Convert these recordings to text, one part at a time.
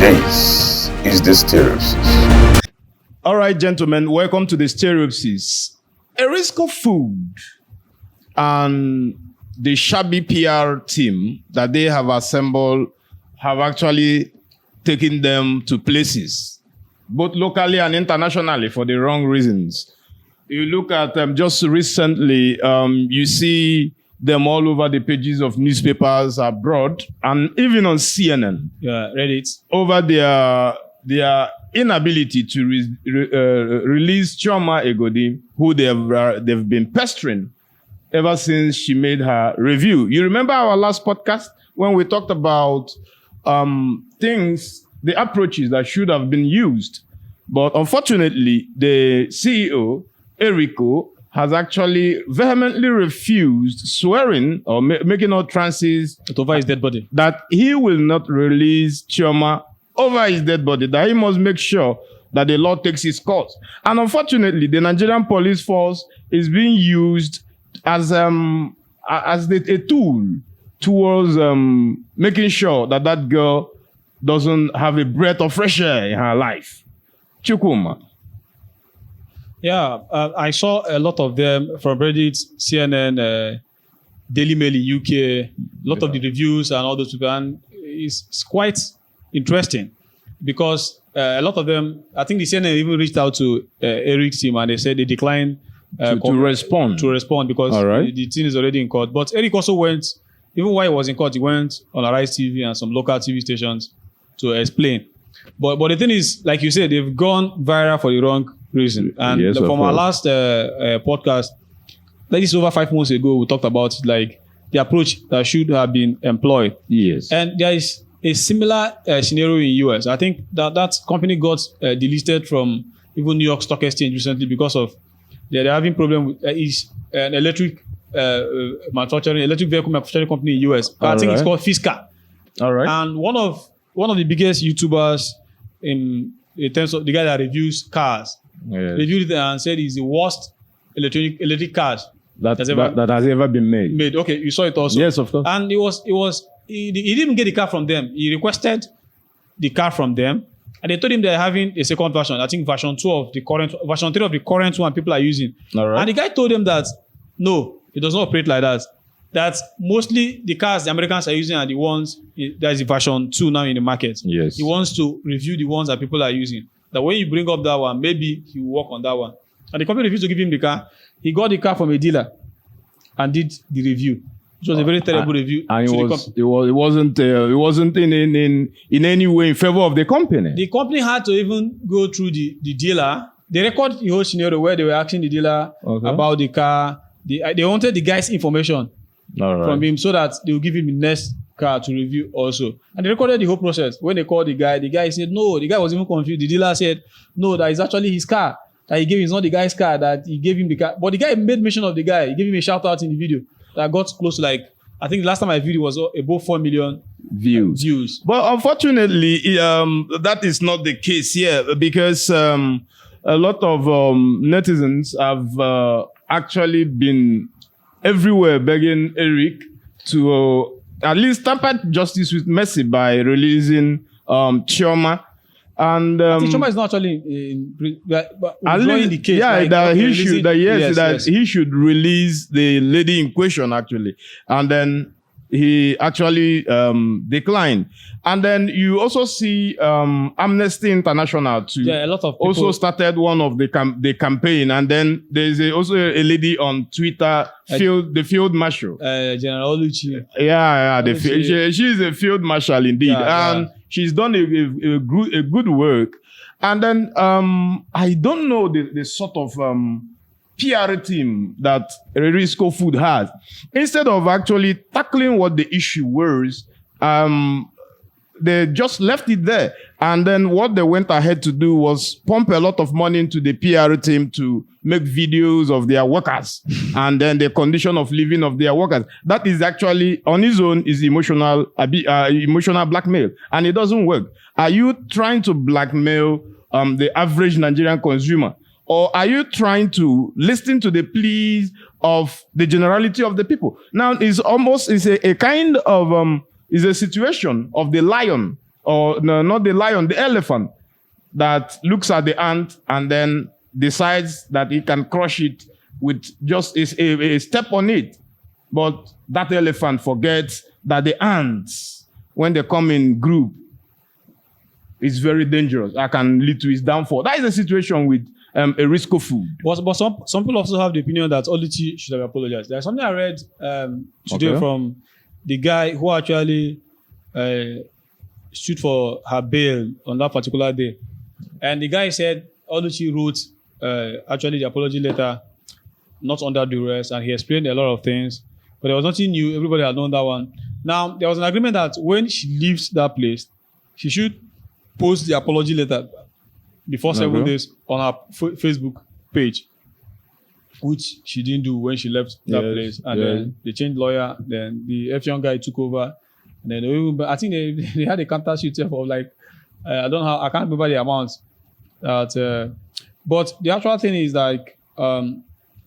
This is the Stereopsis. All right, gentlemen, welcome to the Stereopsis. Erisco Food and the shabby PR team that they have assembled have actually taken them to places, both locally and internationally, for the wrong reasons. You look at them just recently, you see them all over the pages of newspapers abroad and even on CNN. Yeah, Reddit. Over their inability to release Chioma Egodi, who they've been pestering ever since she made her review. You remember our last podcast when we talked about things, the approaches that should have been used. But unfortunately, the CEO, Erisco, has actually vehemently refused, swearing or making utterances over his dead body, that he will not release Chioma over his dead body, that he must make sure that the law takes its course. And unfortunately, the Nigerian police force is being used as a tool towards making sure that that girl doesn't have a breath of fresh air in her life. Chioma. Yeah, I saw a lot of them from Reddit, CNN, Daily Mail in UK, a lot of the reviews and all those people. And it's quite interesting because a lot of them, I think the CNN even reached out to Eric's team and they said they declined to respond. To respond because the team is already in court. But Eric also went, even while he was in court, he went on Arise TV and some local TV stations to explain. But the thing is, like you said, they've gone viral for the wrong reason. And yes, from our last podcast, that is over 5 months ago, we talked about like the approach that should have been employed. Yes. And there is a similar scenario in US. I think that company got delisted from even New York Stock Exchange recently because of they're having problem with is an electric vehicle manufacturing company in US. I think it's called Fisker. All right. And one of the biggest YouTubers in terms of the guy that reviews cars, reviewed it and said it's the worst electric cars that has ever been made. Okay, you saw it also. Yes, of course. And he didn't get the car from them. He requested the car from them, and they told him they're having a second version. I think version 3 of the current one people are using. All right. And the guy told them that no, it does not operate like that. That mostly the cars the Americans are using are the ones that is the version 2 now in the market. Yes. He wants to review the ones that people are using. That when you bring up that one, maybe he will work on that one. And the company refused to give him the car. He got the car from a dealer and did the review. It was a very terrible review. And it wasn't in any way in favor of the company. The company had to even go through the dealer. They recorded the whole scenario where they were asking the dealer about the car. They wanted the guy's information from him so that they will give him the next car to review also. And they recorded the whole process. When they called the guy said no. The guy was even confused. The dealer said no, that is actually his car that he gave him. It's not the guy's car, that he gave him the car. But the guy made mention of the guy. He gave him a shout out in the video that got close to I think the last time I viewed it was above 4 million views. But unfortunately, that is not the case here because a lot of netizens have actually been everywhere begging Eric to at least tamper justice with mercy by releasing Chioma. And I think Chioma is not actually in the case. Yeah, he should release the lady in question actually, and then he actually declined. And then you also see Amnesty International too. Yeah, a lot of people also started one of the campaign, and then there's also a lady on Twitter, the field marshal, General Oluchi. She's a field marshal indeed, and she's done a good work. And then I don't know the sort of PR team that Erisco Food has. Instead of actually tackling what the issue was, they just left it there. And then what they went ahead to do was pump a lot of money into the PR team to make videos of their workers and then the condition of living of their workers. That is actually, on its own, is emotional blackmail. And it doesn't work. Are you trying to blackmail the average Nigerian consumer? Or are you trying to listen to the pleas of the generality of the people? Now, it's a kind of, is a situation of the lion or no, not the lion, the elephant that looks at the ant and then decides that he can crush it with just a step on it. But that elephant forgets that the ants, when they come in group, is very dangerous. That can lead to his downfall. That is the situation with Erisco food. But some people also have the opinion that Oluchi should have apologized. There's something I read today from the guy who actually stood for her bail on that particular day. And the guy said Oluchi wrote actually the apology letter not under duress, and he explained a lot of things. But there was nothing new. Everybody had known that one. Now, there was an agreement that when she leaves that place, she should post the apology letter before 7 days on her Facebook page, which she didn't do when she left that place. And then they changed lawyer. Then the F-young guy took over. And then I think they had a counter sheet of like, I don't know how, I can't remember the amount. But the actual thing is like,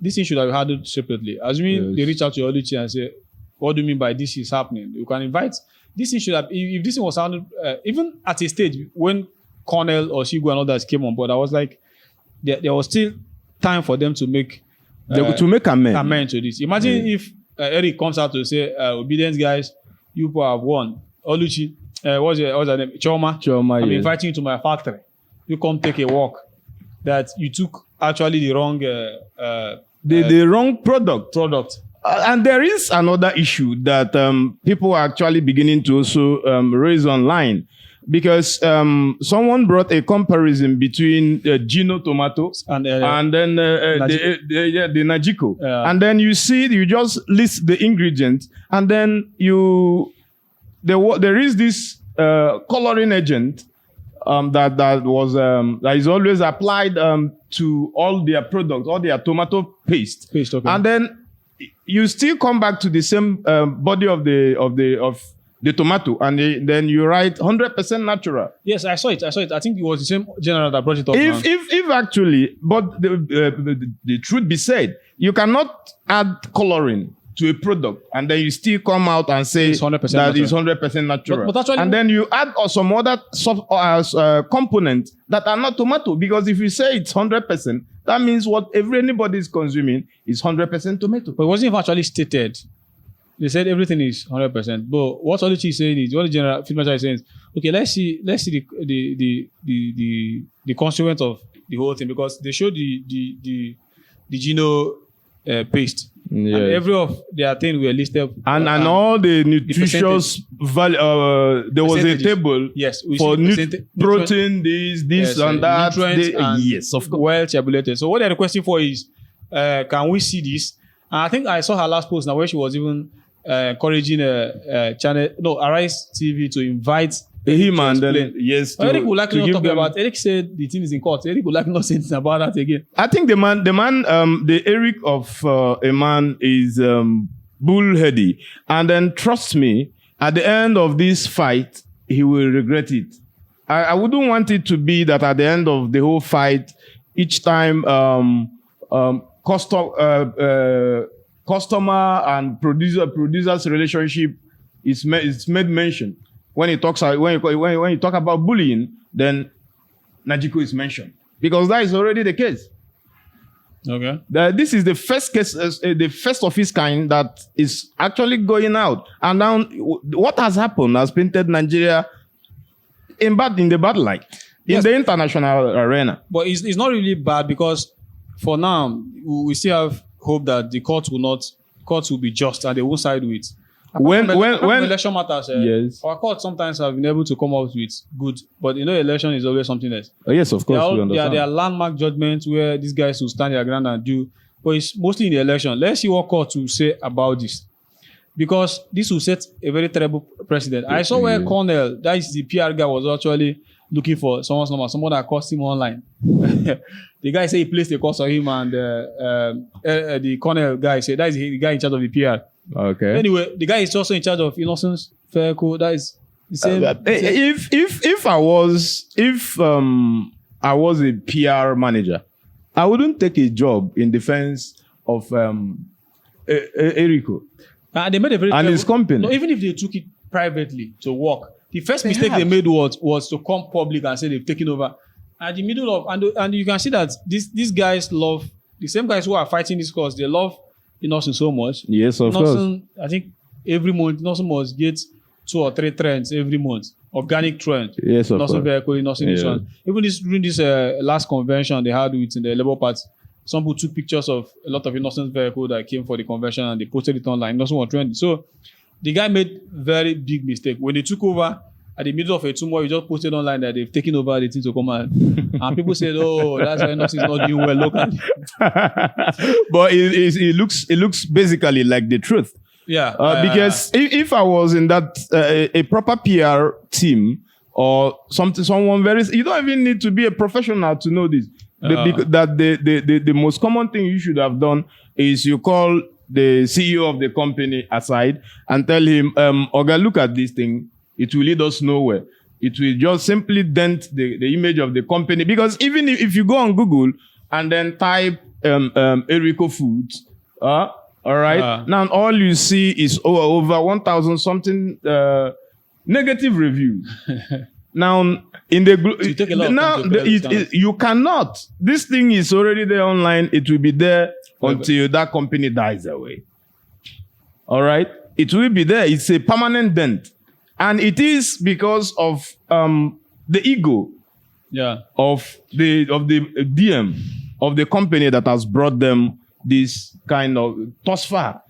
this thing should have been handled separately. Assuming they reach out to Oluchi and say, what do you mean by this is happening? You can invite, this thing should have, if this thing was handled, even at a stage when Cornell or Shigu and others came on board, I was like, there was still time for them to make amend to this. Imagine if Eric comes out to say, obedience guys, you people have won. Oluchi, what's her name? Chioma, I'm inviting you to my factory. You come take a walk. That you took actually the wrong the wrong product. And there is another issue that people are actually beginning to also raise online, because someone brought a comparison between Gino tomatoes and then the Najiko. Yeah. And then you just list the ingredients, and then there is this coloring agent that is always applied to all their products, all their tomato paste. Okay. And then you still come back to the same body of the tomato, and then you write 100% natural. Yes, I saw it. I think it was the same general that brought it up. If actually, but the truth be said, you cannot add coloring to a product, and then you still come out and say it's 100% that is 100% natural. But actually, and then you add some other components that are not tomato, because if you say it's 100%, that means what anybody is consuming is 100% tomato. But it wasn't even actually stated. They said everything is 100%. But what Oluchi is saying is, what the general field marshal is saying is, okay, let's see the consequence of the whole thing, because they showed the Gino paste. Yes. And every of their things were listed. And all the nutritious value, there was a table for protein, this and that. Yes, of course. Well tabulated. So what they're requesting for is, can we see this? And I think I saw her last post now where she was even encouraging Arise TV to invite him, and then Eric would like to not talk about. Eric said the thing is in court. Eric would like not say anything about that again. I think the Eric of a man is bullheady, and then trust me, at the end of this fight, he will regret it. I wouldn't want it to be that at the end of the whole fight, each time customer and producer's relationship is made mention. When you talk about bullying, then Najiko is mentioned, because that is already the case. Okay. This is the first case, the first of its kind that is actually going out. And now, what has happened has painted Nigeria in the bad light, in the international arena. But it's not really bad, because for now we still have hope that the courts will be just and they won't side with. When election matters, our courts sometimes have been able to come out with good, but election is always something else. Yes, of course. There are landmark judgments where these guys will stand their ground and do, but it's mostly in the election. Let's see what court will say about this, because this will set a very terrible precedent. I saw where Cornell, that is the PR guy, was actually looking for someone's number, someone that cost him online. The guy said he placed a cost on him, and the Cornell guy said that is the guy in charge of the PR. Okay. Anyway, the guy is also in charge of Innocence Fair Code. That is the same. If I was a PR manager, I wouldn't take a job in defense of Erisco they made a very and his company. No, even if they took it privately to work, The first mistake they made was to come public and say they've taken over. At the middle of and you can see that these guys love the same guys who are fighting this cause. They love Innocent so much. Yes, of course. I think every month Innocent must get 2 or 3 trends every month. Organic trend. Yes, of Innocent course. vehicle, Innocent this one. Even during this last convention they had with the Labour Party, some people took pictures of a lot of Innocent vehicle that came for the convention and they posted it online. Innocent was trending. So the guy made very big mistake. When they took over, at the middle of a turmoil, you just posted online that they've taken over the thing to come and people said, "Oh, that's why Innocent is not doing well locally." But it looks basically like the truth. Yeah. Because if I was in that a proper PR team or someone you don't even need to be a professional to know this. The most common thing you should have done is you call the CEO of the company aside and tell him, Oga, look at this thing. It will lead us nowhere. It will just simply dent the image of the company. Because even if you go on Google and then type Erisco Foods, all right, now all you see is over 1,000 something negative reviews. Now in the group, you cannot. This thing is already there online. It will be there until that company dies away. All right, it will be there. It's a permanent dent. And it is because of the ego of the DM of the company that has brought them this kind of thus far.